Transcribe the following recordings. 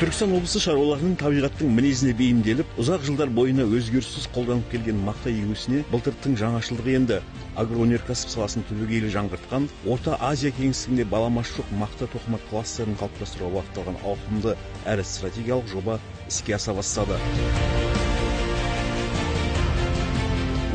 Түркістан облысы шаруаларының табиғаттың мінезіне бейімделіп, ұзақ жылдар бойына өзгеріссіз қолданып келген мақта егісіне былтыр тың жаңашылдық енді. Агроөнеркәсіп саласын түбегейлі жаңғыртқан, Орта Азия кеңістігінде баламасы жоқ мақта тоқыма кластерін қалыптастыруға бағытталған ауқымды әрі стратегиялық жоба іске аса бастады.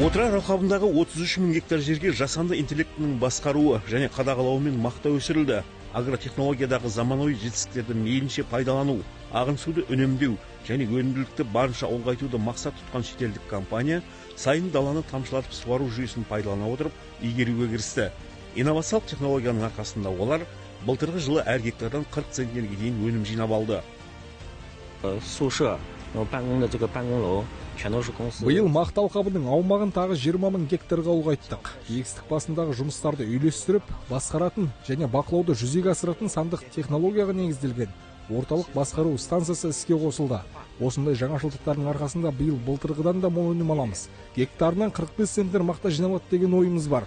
Отырар алқабындағы 33 мың гектар жерге жасанды интеллектінің басқаруы және қадағалауымен мақта өсірілді. Агротехнологиядағы заманауи жетістіктерді мейлінше пайдалану, ағын суды үнемдеу және өнімділікті барынша ұлғайтуды мақсат тұтқан шетелдік компания сайын даланы тамшылатып суару жүйесін пайдалана отырып игеруге кірісті. Инновациялық технологияның арқасында олар былтырғы жылы әр гектардан 40 центнерге дейін өнім жинап алды. Биыл мақта алқабының аумағын тағы 20 мың гектарға ұлғайттық. Егістік басындағы жұмыстарды үйлестіріп, басқаратын және бақылауды жүзеге асыратын сандық технологияға негізделген орталық басқару станциясы іске қосылды. Осындай жаңашылдықтардың арқасында биыл былтырғыдан да мол өнім аламыз. Гектарынан 45 центнер мақта жинап деген ойымыз бар.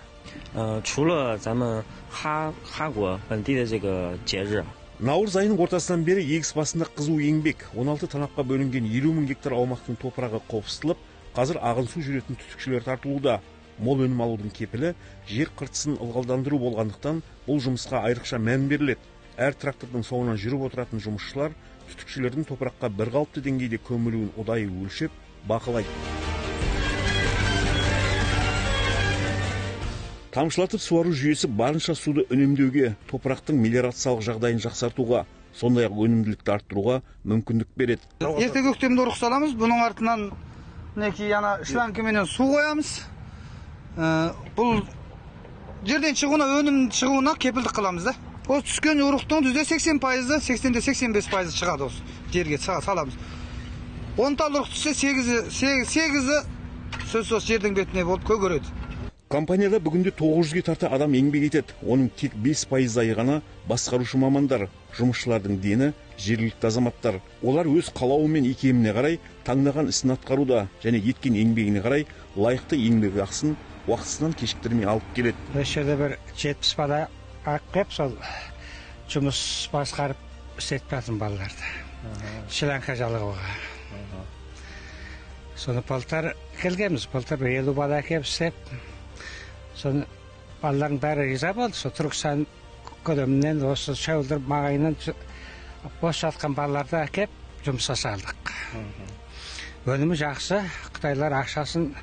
Наурыз айының ортасынан бері егіс басында қызу еңбек, 16 танапқа бөлінген 50 мың гектар аумақтың топырағы қопсытылып, қазір ағын су жүретін түтікшілер тартылуда. Мол өнім алудың кепілі жер қыртысын ылғалдандыру болғандықтан бұл жұмысқа айрықша мән беріледі. Әр трактордың соңынан жүріп отыратын жұмысшылар түтікшілердің топыраққа бірқалыпты деңгейде көмілуін ұдайы өлшеп, бақылайды. Тамшылатып суару жүйесі барынша суды үнемдеуге, топырақтың мелиорациялық жағдайын жақсартуға, сондай-ақ өнімділікті арттыруға мүмкіндік береді. Ерте көктемде ұрық саламыз, бұның артынан шлангіменен су қоямыз. Бұл жерден шығуына, өнім шығуына кепілдік қыламыз да. Осы түскен ұрықтың жүзде 80%, 80-85% шығады осы жерге саламыз. 10 тал ұрық түссе 8-і сөз жердің бетіне болып көгереді. Компанияда бүгінде 900-ге тарта адам еңбек етеді. Оның тек 5% ғана басқарушы мамандар, жұмысшылардың дені жергілікті азаматтар. Олар өз қалауы мен икеміне қарай таңдаған ісін атқаруда және еткен еңбегіне қарай лайықты еңбек ақысын уақытысынан кешіктірмей алып келеді. Осы жерде бір 70 бала аққап сол жұмыс басқарып істетіп жатырмын балаларды. Шри-Ланка жалғауға. Соны былтыр келгенбіз, былтыр 50 бала әкеп істеп. Соны балалардың бәрі риза болды. Сол Түркістан көлемінен осы шәуілдір мағайынан бос жатқан балаларды әкеп жұмысқа салдық. Өнімі жақсы, Қытайлар ақшасын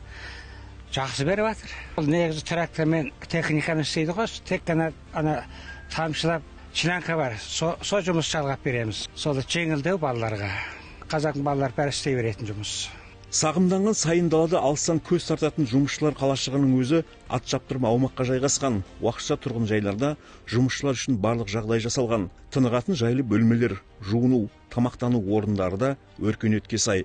жақсы беріп жатыр. Бұл негізі трактормен техникамен істейді ғой. Тек қана тамшылап Шри-Ланка бар. Сол жұмыс жалғап береміз. Сол жеңілдеу балаларға. Қазақтың балалары бәрі істей беретін жұмыс. Сағымданған сайын далада алыстан көз тартатын жұмысшылар қалашығының өзі ат шаптырма аумаққа жайғасқан. Уақытша тұрғын жайларда жұмысшылар үшін барлық жағдай жасалған. Тынығатын жайлы бөлмелер, жуыну, тамақтану орындары да өркениетке сай.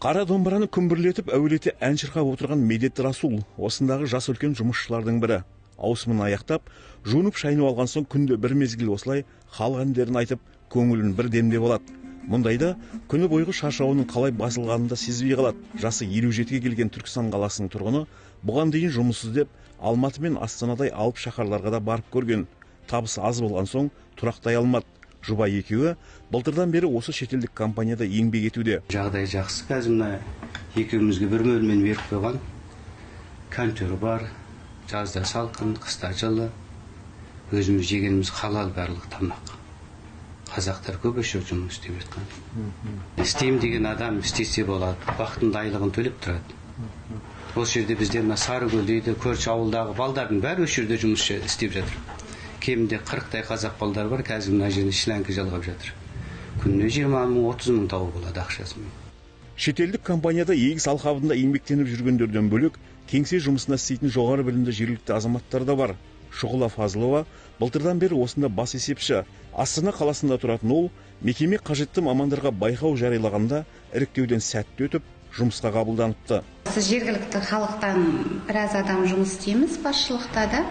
Қара домбыраны күмбірлетіп әуелете ән шырқап отырған Медет Расул осындағы жас үлкен жұмысшылардың бірі. Ауысымын аяқтап, жуынып шайынып алған соң күнде бір мезгіл осылай халық әндерін айтып, көңілін бір демдеп алады. Мұндайда күні бойғы шаршауының қалай басылғанын да сезбей қалады. Жасы 57-ге келген Түркістан қаласының тұрғыны бұған дейін жұмыссыз деп Алматы мен Астанадай алып шаһарларға да барып көрген. Табысы аз болған соң тұрақтай алмады. Жұбай екеуі былтырдан бері осы шетелдік компанияда еңбек етуде. Жағдай жақсы, қазір мына екеумізге бір бөлмені беріп қойған. Контор бар, жазда салқын, қыста жылы. Өзіміз жегеніміз халал барлық тамақ. Қазақтар көп өшір жұмыс істеп жатқан. Істейм деген адам істесе болады, уақытында айлығын төлеп тұрады. Осы жерде бізде мына Сарыкөл дейді, көрші ауылдағы балдардың бәрі осы жерде жұмыс істеп жатыр. Кемінде 40-тай қазақ балдар бар, қазір мына жерде Шри-Ланка жалғап жатыр. Күніне 20 мың, 30 мың тауып болады ақшасымен. Шетелдік компанияда егіс алқабында еңбектеніп жүргендерден бөлек, кеңсе жұмысына істейтін жоғары білімді жергілікті азаматтар да бар. Шұғыла Фазылова былтырдан бері осында бас есепші. Астана қаласында тұратын ол, мекеме қажетті мамандарға байқау жариялағанда іріктеуден сәтті өтіп, жұмысқа қабылданыпты. Жергілікті халықтан біраз адам жұмыс істейміз басшылықта да.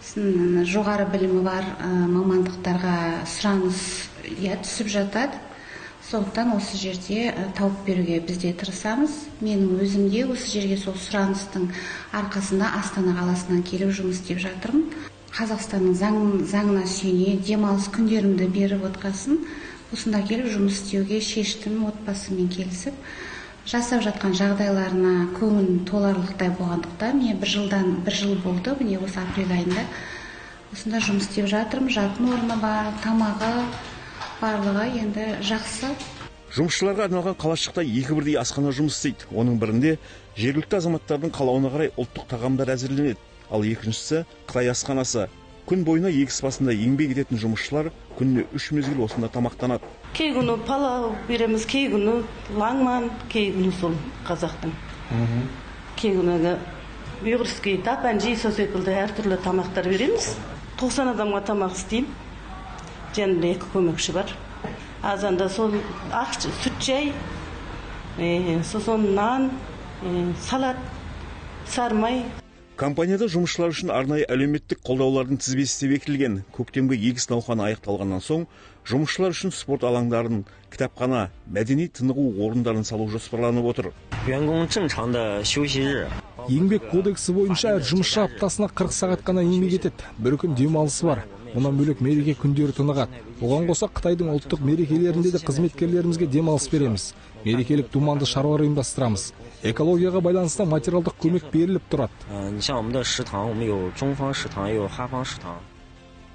Жоғары білімі бар мамандықтарға сұраныс түсіп жатады. Сондықтан осы жерде тауып беруге бізде тырысамыз. Менің өзімде осы жерге сол сұраныстың арқасында Астана қаласынан келіп жұмыс істеп жатырмын. Қазақстанның заңына сүйене демалыс күндерімді беріп отқасын, осында келіп жұмыс істеуге шештім, отбасыммен келісіп. Жасап жатқан жағдайларына көңіл толарлықтай болғандықтан, мен бір жыл болды, міне осы апрель айында осында жұмыс істеп жатырмын. Жатын орны бар, тамағы, барлығы енді жақсы. Жұмысшыларға арналған қалашықта екі бірдей асхана жұмыс істейді. Оның бірінде жергілікті азаматтардың қалауына қарай ұлттық тағамдар әзірленеді. Ал екіншісі Қытай асханасы. Күн бойына егіс басында еңбек ететін жұмысшылар күніне 3 мезгіл осында тамақтанады. Кей күні палау береміз, кей күні лаңман, кей күні сол қазақтың. Кей күні үйіріске тапан жей со секілді әртүрлі тамақтар береміз. 90 адамға тамақ істеймін. Жанымда 2 көмекші бар. Азанда сол сүт жай, сосын нан, салат, сармай. Компанияда жұмысшылар үшін арнайы әлеуметтік қолдаулардың тізбесі де бекітілген. Көктемгі егіс науқаны аяқталғаннан соң, жұмысшылар үшін спорт алаңдарын, кітапхана, мәдени тынығу орындарын салу жоспарланып отыр. Еңбек кодексі бойынша әр жұмысшы аптасына 40 сағат қана еңбек етеді. Бір күн демалысы бар. Мұнан бөлек мереке күндері тынығады. Оған қоса Қытайдың ұлттық мерекелерінде де қызметкерлерімізге демалыс береміз. Мерекелік думанды шаруалар ұйымдастырамыз. Экологияға байланысты материалдық көмек беріліп тұрады.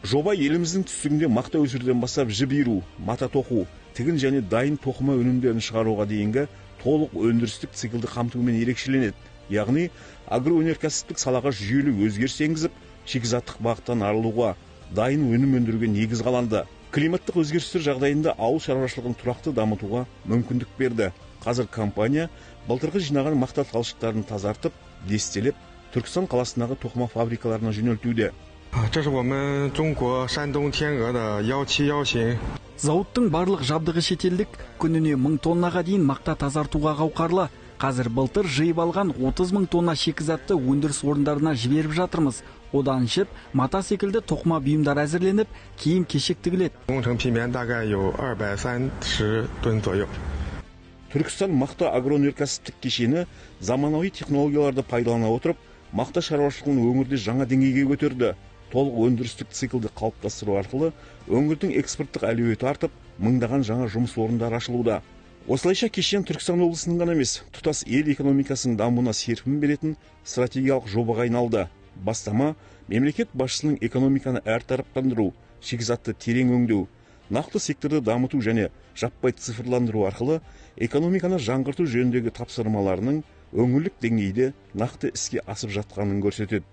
Жоба еліміздің түстігінде мақта өсіруден бастап жіп иіру, мата тоқу, тігін және дайын тоқыма өнімдерін шығаруға дейінгі толық өндірістік циклді қамтумен ерекшеленеді. Яғни агроөнеркәсіптік салаға жүйелі өзгеріс енгізіп, шикізаттық бағыттан арылуға, дайын өнім өндіруге негіз қаланды. Климаттық өзгерістер жағдайында ауыл шаруашылығын тұрақты дамытуға мүмкіндік берді. Қазір компания былтырғы жинаған мақта талшықтарын тазартып, дестелеп, Түркістан қаласындағы тоқыма фабрикаларына жөнелтуде. Зауыттың барлық жабдығы шетелдік, күніне 1000 тоннаға дейін мақта тазартуға қауқарлы. Қазір былтыр жиып алған 30 000 тонна шикізатты өндіріс орындарына жіберіп жатырмыз. Одан жіп, мата секілді тоқыма бұйымдар әзірленіп, киім кешек тігіледі. Түркістан мақта агроөнеркәсіптік кешені заманауи технологияларды пайдалана отырып, мақта шаруашылығын өңірде жаңа деңгейге көтерді. Толық өндірістік циклді қалыптастыру арқылы өңірдің экспорттық әлеуеті артып, мыңдаған жаңа жұмыс орындары ашылуда. Осылайша кешен Түркістан облысының ғана емес, тұтас ел экономикасының дамуына серпін беретін стратегиялық жобаға айналды. Бастама мемлекет басшысының экономиканы әртараптандыру, шикізатты терең өңдеу, нақты секторды дамыту және жаппай цифрландыру арқылы экономиканы жаңғырту жөніндегі тапсырмаларының өңірлік деңгейде нақты іске асып жатқанын көрсетеді.